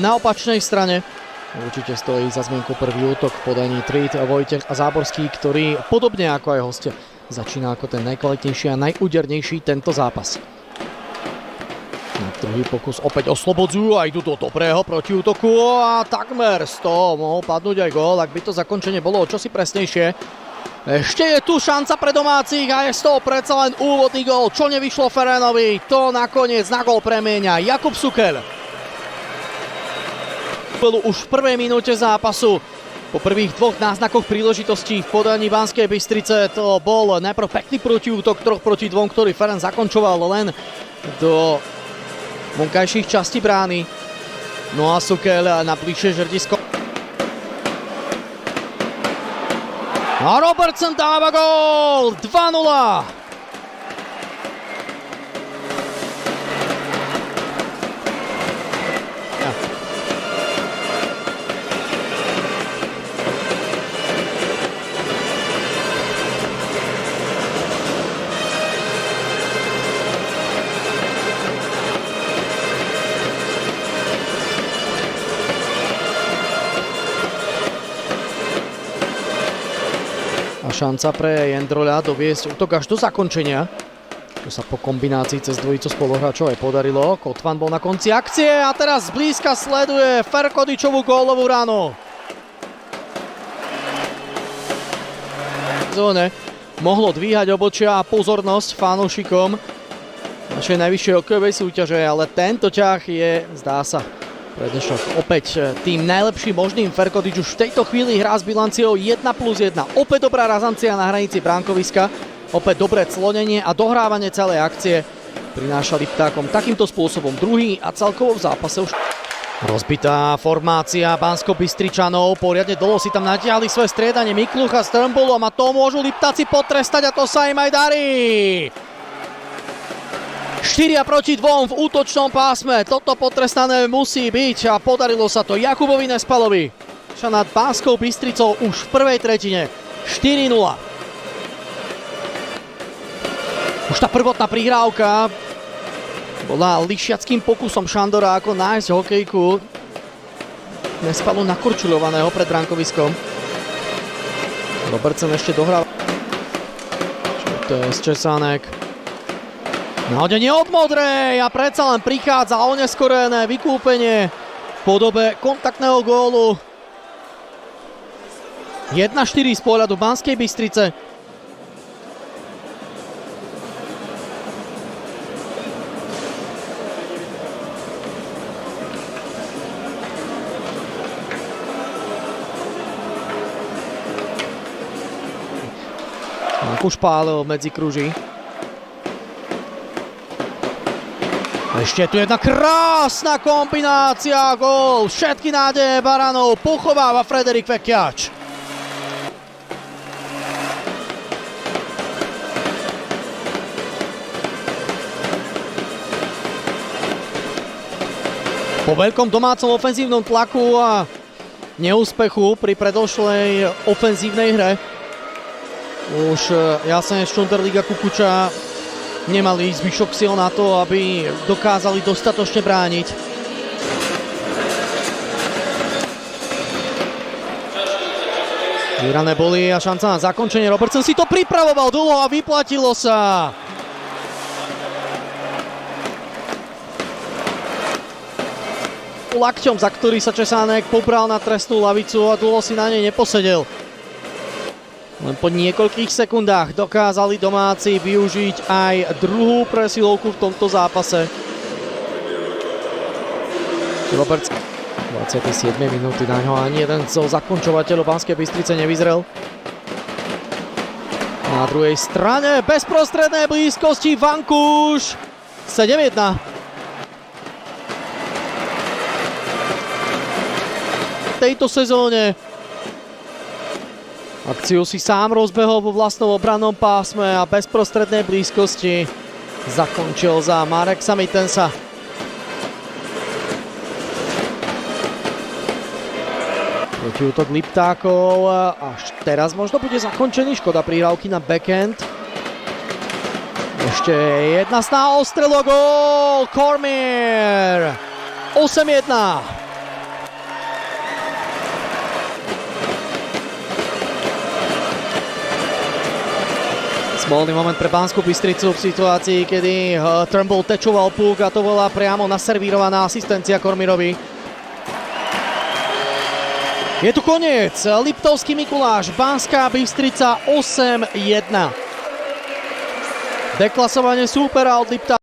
Na opačnej strane určite stojí za zmienku prvý útok v podaní Trít, Vojtech a Záborský, ktorý podobne ako aj hostia začína ako ten najkvalitnejší a najúdernejší tento zápas. Na druhý pokus opäť oslobodzujú a idú do dobrého protiútoku a takmer z toho mohol padnúť aj gól, ak by to zakončenie bolo o čosi presnejšie. Ešte je tu šanca pre domácich a je z toho predsa len úvodný gól. Čo nevyšlo Ferénovi, to nakoniec na gól premieňa Jakub Sukel. Už v prvej minúte zápasu. Po prvých dvoch náznakoch príležitostí v podaní Banskej Bystrice to bol najprv pekný protiútok 3 proti 2, ktorý Ferenc zakončoval len do vonkajších častí brány. No a Sukel na bližšie žrdisko. A Robertson dáva gól! 2-0! Šanca pre Jendroľa doviesť útok až do zakončenia. To sa po kombinácii cez dvojicu spoluhráčov aj podarilo. Kotvan bol na konci akcie a teraz zblízka sleduje Ferkodičovú gólovú ránu. Zóne mohlo dvíhať obočia a pozornosť fanúšikom našej najvyššej hokejovej súťaže, ale tento ťah je, zdá sa, pre dnešok opäť tým najlepším možným. Ferkodič už v tejto chvíli hrá s bilanciou 1+1. Opäť dobrá razancia na hranici bránkoviska. Opäť dobré clonenie a dohrávanie celej akcie prináša Liptákom takýmto spôsobom druhý a celkovo v zápase už. Rozbitá formácia Banskobystričanov. Poriadne dlho si tam natiahli svoje striedanie Miklucha s Trmbulom a to môžu Liptáci potrestať a to sa im aj darí. 4 proti 2 v útočnom pásme. Toto potrestané musí byť a podarilo sa to Jakubovi Nespalovi. Nad Banskou Bystricou už v prvej tretine 4-0. Už tá prvotná prihrávka bola lišiackým pokusom Šandora ako nájsť hokejku Nespalu nakurčulovaného pred bránkoviskom. Robertson ešte dohráva. To je Česánek. Nahodenie od Modrej a predsa len prichádza oneskorené vykúpenie v podobe kontaktného gólu. 1-4 z pohľadu Banskej Bystrice. Už pálil medzi kruží. Ešte tu jedna krásna kombinácia, gól, všetky nádeje Baranov pochováva Frederik Vekiač. Po veľkom domácom ofenzívnom tlaku a neúspechu pri predošlej ofenzívnej hre už Jasenec, Štunderlík a Kukuča nemali zvyšok sil na to, aby dokázali dostatočne brániť. Vyhrané boli a šanca na zakončenie. Robertson si to pripravoval dlho a vyplatilo sa. Lakťom, za ktorý sa Česánek pobral na trestnú lavicu a dlho si na nej neposedel. Len po niekoľkých sekundách dokázali domáci využiť aj druhú presilovku v tomto zápase. Robert 27. minúty, na ňo ani jeden zo zakončovateľov Banskej Bystrice nevyzrel. Na druhej strane bezprostrednej blízkosti Vankúš 7-1. V tejto sezóne akciu si sám rozbehol vo vlastnom obrannom pásme a bezprostrednej blízkosti zakončil za Mareksa Mittensa. Protiútok Liptákov až teraz možno bude zakončený. Škoda prihrávky na backhand. Ešte jedna snaha o strelo, gól! Cormier 8-1. Smolný moment pre Banskú Bystricu v situácii, kedy Turnbull tečoval puk a to bola priamo naservírovaná asistencia Kormirovi. Je tu koniec. Liptovský Mikuláš, Banská Bystrica 8-1. Deklasovanie súpera od Lipta.